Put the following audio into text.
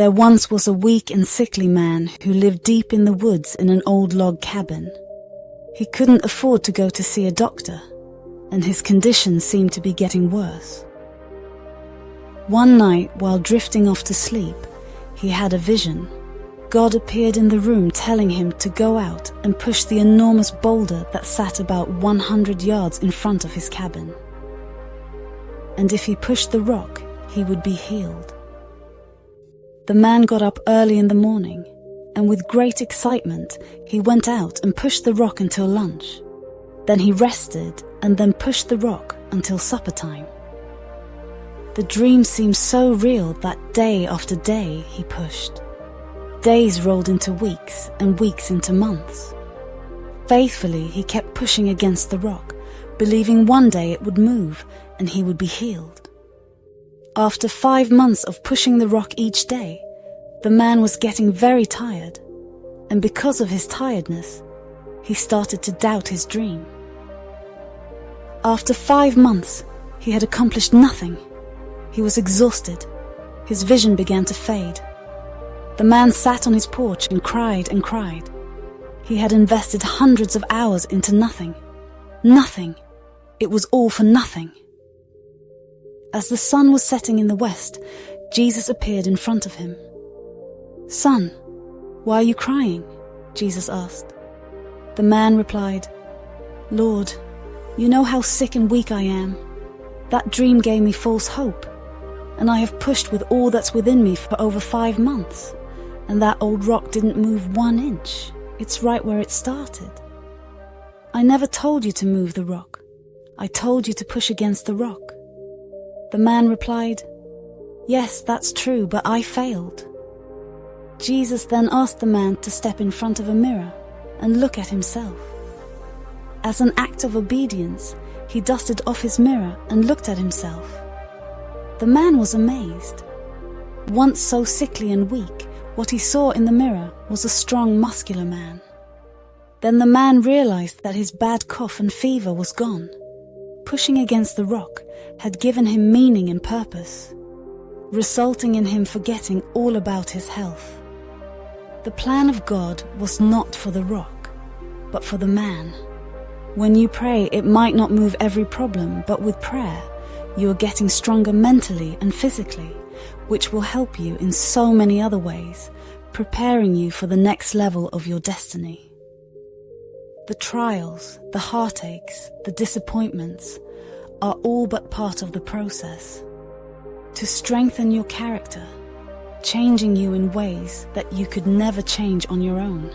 There once was a weak and sickly man who lived deep in the woods in an old log cabin. He couldn't afford to go to see a doctor, and his condition seemed to be getting worse. One night, while drifting off to sleep, he had a vision. God appeared in the room telling him to go out and push the enormous boulder that sat about 100 yards in front of his cabin. And if he pushed the rock, he would be healed. The man got up early in the morning, and with great excitement, he went out and pushed the rock until lunch. Then he rested and then pushed the rock until supper time. The dream seemed so real that day after day he pushed. Days rolled into weeks and weeks into months. Faithfully, he kept pushing against the rock, believing one day it would move and he would be healed. After 5 months of pushing the rock each day, the man was getting very tired, and because of his tiredness, he started to doubt his dream. After 5 months, he had accomplished nothing. He was exhausted. His vision began to fade. The man sat on his porch and cried and cried. He had invested hundreds of hours into nothing. Nothing. It was all for nothing. As the sun was setting in the west, Jesus appeared in front of him. "Son, why are you crying?" Jesus asked. The man replied, "Lord, you know how sick and weak I am. That dream gave me false hope, and I have pushed with all that's within me for over 5 months, and that old rock didn't move 1 inch. It's right where it started. I never told you to move the rock. I told you to push against the rock." The man replied, "Yes, that's true, but I failed." Jesus then asked the man to step in front of a mirror and look at himself. As an act of obedience, he dusted off his mirror and looked at himself. The man was amazed. Once so sickly and weak, what he saw in the mirror was a strong, muscular man. Then the man realized that his bad cough and fever was gone. Pushing against the rock had given him meaning and purpose, resulting in him forgetting all about his health. The plan of God was not for the rock, but for the man. When you pray, it might not move every problem, but with prayer, you are getting stronger mentally and physically, which will help you in so many other ways, preparing you for the next level of your destiny. The trials, the heartaches, the disappointments are all but part of the process to strengthen your character, changing you in ways that you could never change on your own.